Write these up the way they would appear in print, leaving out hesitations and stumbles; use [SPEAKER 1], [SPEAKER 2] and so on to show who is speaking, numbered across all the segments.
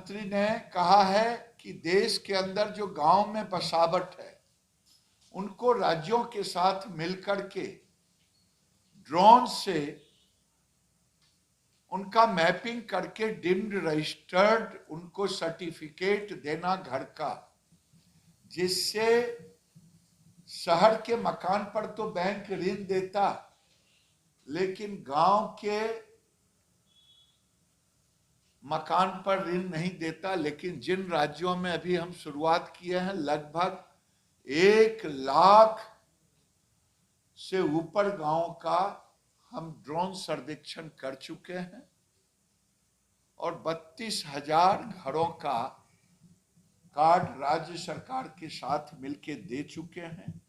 [SPEAKER 1] प्रधानमंत्री ने कहा है कि देश के अंदर जो गांव में बसावट है उनको राज्यों के साथ मिलकर के ड्रोन से उनका मैपिंग करके डिम्ड रजिस्टर्ड उनको सर्टिफिकेट देना घर का, जिससे शहर के मकान पर तो बैंक ऋण देता लेकिन गांव के मकान पर ऋण नहीं देता। लेकिन जिन राज्यों में अभी हम शुरुआत किए हैं, लगभग 1 लाख से ऊपर गांव का हम ड्रोन सर्वेक्षण कर चुके हैं और 32,000 घरों का कार्ड राज्य सरकार के साथ मिलकर दे चुके हैं।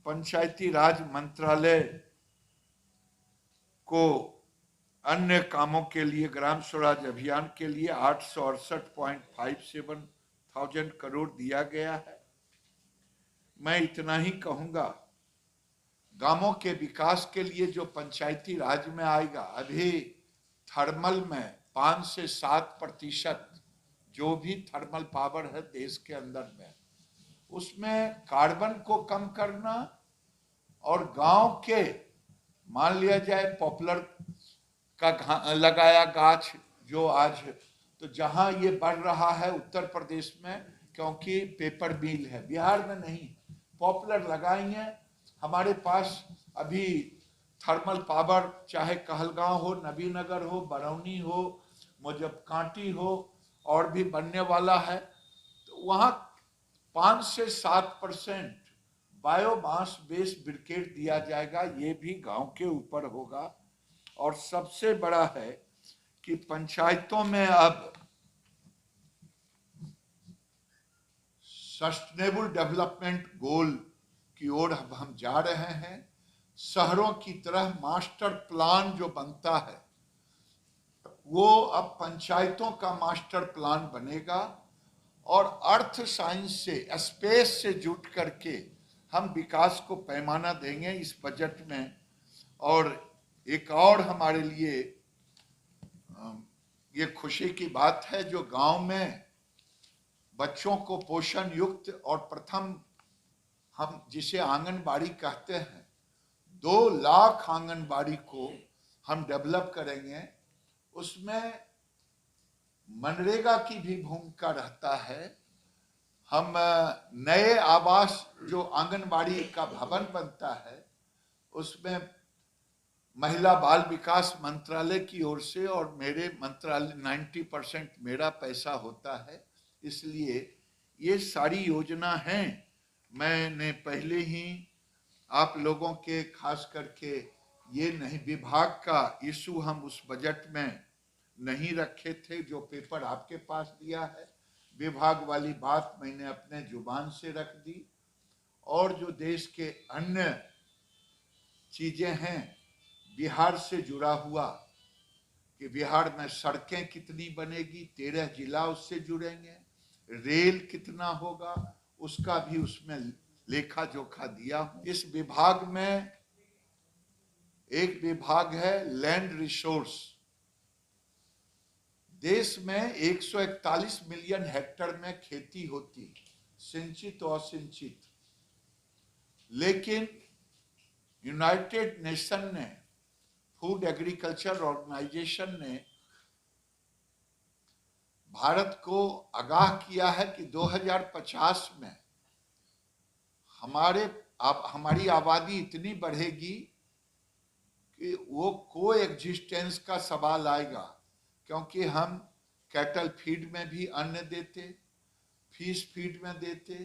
[SPEAKER 1] पंचायती राज मंत्रालय को अन्य कामों के लिए, ग्राम स्वराज अभियान के लिए 868.57 करोड़ दिया गया है। मैं इतना ही कहूंगा, गांवों के विकास के लिए जो पंचायती राज में आएगा, अभी थर्मल में 5 से 7% जो भी थर्मल पावर है देश के अंदर में, उसमें कार्बन को कम करना और गांव के, मान लिया जाए पॉपुलर का लगाया गाछ जो आज, तो जहां ये बढ़ रहा है उत्तर प्रदेश में, क्योंकि पेपर मिल है, बिहार में नहीं, पॉपुलर लगाएंगे। हमारे पास अभी थर्मल पावर चाहे कहलगांव हो, नबीनगर हो, बरौनी हो, मुजफ्फरकांटी हो और भी बनने वाला है, तो वहाँ 5 से 7% बायोमास बेस्ड ब्रिकेट दिया जाएगा। ये भी गांव के ऊपर होगा। और सबसे बड़ा है कि पंचायतों में अब सस्टेनेबल डेवलपमेंट गोल की ओर अब हम जा रहे हैं। शहरों की तरह मास्टर प्लान जो बनता है वो अब पंचायतों का मास्टर प्लान बनेगा और अर्थ साइंस से, स्पेस से जुट करके हम विकास को पैमाना देंगे इस बजट में। और एक और हमारे लिए ये खुशी की बात है, जो गांव में बच्चों को पोषण युक्त और प्रथम, हम जिसे आंगनबाड़ी कहते हैं, 2 लाख आंगनबाड़ी को हम डेवलप करेंगे। उसमें मनरेगा की भी भूमिका रहता है। हम नए आवास जो आंगनबाड़ी का भवन बनता है उसमें महिला बाल विकास मंत्रालय की ओर से और मेरे मंत्रालय 90% मेरा पैसा होता है। इसलिए ये सारी योजना हैं। मैंने पहले ही आप लोगों के खास करके ये नहीं, विभाग का इशू हम उस बजट में नहीं रखे थे जो पेपर आपके पास दिया है। विभाग वाली बात मैंने अपने जुबान से रख दी। और जो देश के अन्य चीजें हैं बिहार से जुड़ा हुआ, कि बिहार में सड़कें कितनी बनेगी, 13 जिला उससे जुड़ेंगे, रेल कितना होगा, उसका भी उसमें लेखा जोखा दिया। इस विभाग में एक विभाग है लैंड रिसोर्स। देश में 141 मिलियन हेक्टेयर में खेती होती, सिंचित और असिंचित, लेकिन यूनाइटेड नेशन ने, फूड एग्रीकल्चर ऑर्गेनाइजेशन ने भारत को आगाह किया है कि 2050 में हमारी आबादी इतनी बढ़ेगी कि वो को एग्जिस्टेंस का सवाल आएगा, क्योंकि हम कैटल फीड में भी अन्न देते, फिश फीड में देते,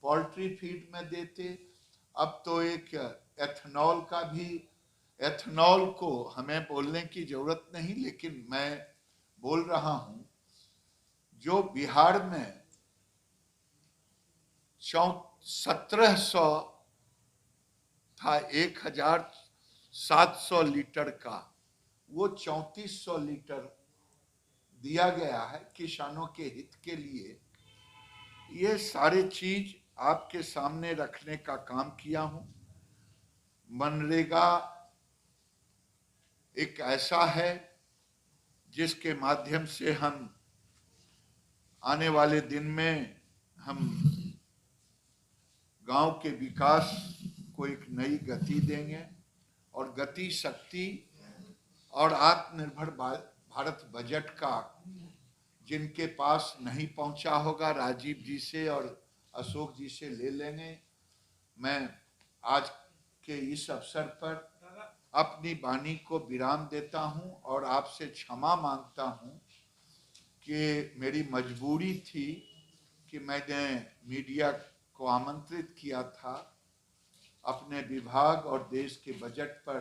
[SPEAKER 1] पोल्ट्री फीड में देते। अब तो एक एथनॉल का भी, एथनॉल को हमें बोलने की जरूरत नहीं, लेकिन मैं बोल रहा हूं, जो बिहार में 1700 था 1700 लीटर का, वो 3400 लीटर दिया गया है किसानों के हित के लिए। ये सारे चीज आपके सामने रखने का काम किया हूं। मनरेगा एक ऐसा है जिसके माध्यम से हम आने वाले दिन में हम गांव के विकास को एक नई गति देंगे और गति, शक्ति और आत्मनिर्भर भारत बजट का जिनके पास नहीं पहुंचा होगा राजीव जी से और अशोक जी से ले लेंगे। मैं आज के इस अवसर पर अपनी वाणी को विराम देता हूं और आपसे क्षमा मांगता हूं कि मेरी मजबूरी थी कि मैंने मीडिया को आमंत्रित किया था अपने विभाग और देश के बजट पर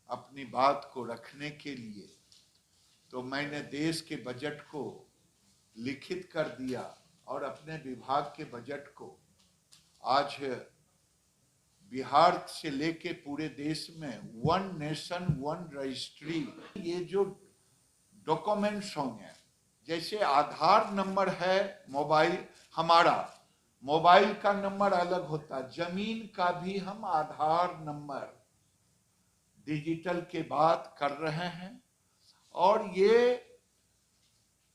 [SPEAKER 1] अपनी बात को रखने के लिए। तो मैंने देश के बजट को लिखित कर दिया और अपने विभाग के बजट को आज बिहार से लेके पूरे देश में वन नेशन वन रजिस्ट्री, ये जो डॉक्यूमेंट्स होंगे, जैसे आधार नंबर है मोबाइल, हमारा मोबाइल का नंबर अलग होता, जमीन का भी हम आधार नंबर डिजिटल के बात कर रहे हैं। और ये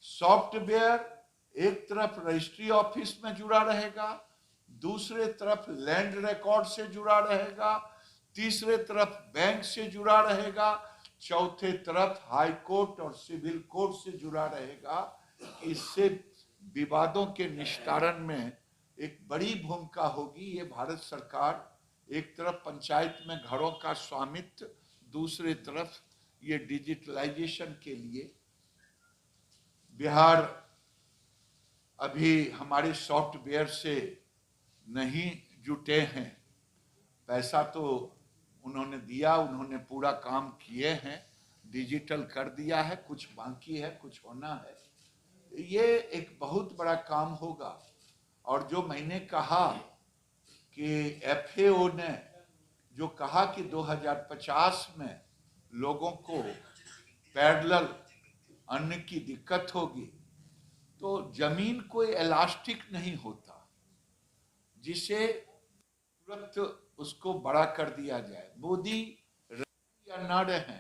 [SPEAKER 1] सॉफ्टवेयर एक तरफ रजिस्ट्री ऑफिस में जुड़ा रहेगा, दूसरे तरफ लैंड रिकॉर्ड से जुड़ा रहेगा, तीसरे तरफ बैंक से जुड़ा रहेगा, चौथे तरफ हाई कोर्ट और सिविल कोर्ट से जुड़ा रहेगा। इससे विवादों के निस्तारण में एक बड़ी भूमिका होगी। ये भारत सरकार एक तरफ पंचायत में घरों का स्वामित्व, दूसरे तरफ ये डिजिटलाइजेशन के लिए बिहार अभी हमारे सॉफ्टवेयर से नहीं जुटे हैं। पैसा तो उन्होंने दिया, उन्होंने पूरा काम किए हैं, डिजिटल कर दिया है, कुछ बाकी है, कुछ होना है। ये एक बहुत बड़ा काम होगा। और जो मैंने कहा कि FAO ने जो कहा कि 2050 में लोगों को पैरेलल अन्न की दिक्कत होगी, तो जमीन कोई इलास्टिक नहीं होता जिसे तुरंत उसको बड़ा कर दिया जाए। मोदी रहे या ना रहे,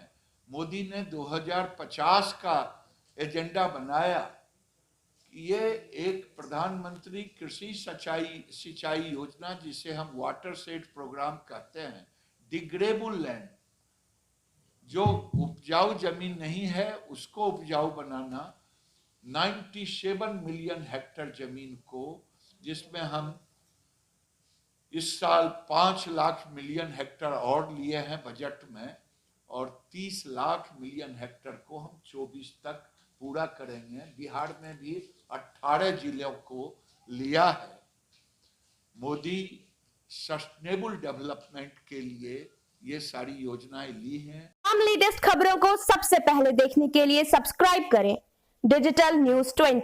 [SPEAKER 1] मोदी ने 2050 का एजेंडा बनाया कि ये एक प्रधानमंत्री कृषि सिंचाई योजना, जिसे हम वाटर शेड प्रोग्राम कहते हैं, डिग्रेडेबल लैंड, जो उपजाऊ जमीन नहीं है उसको उपजाऊ बनाना, 97 मिलियन हेक्टेयर जमीन को, जिसमें हम इस साल 5 लाख मिलियन हेक्टेयर और लिए हैं बजट में, और 30 लाख मिलियन हेक्टेयर को हम 24 तक पूरा करेंगे। बिहार में भी 18 जिलों को लिया है। मोदी सस्टेनेबल डेवलपमेंट के लिए ये सारी योजनाएं ली हैं।
[SPEAKER 2] हम लेटेस्ट खबरों को सबसे पहले देखने के लिए सब्सक्राइब करें डिजिटल न्यूज़ 20।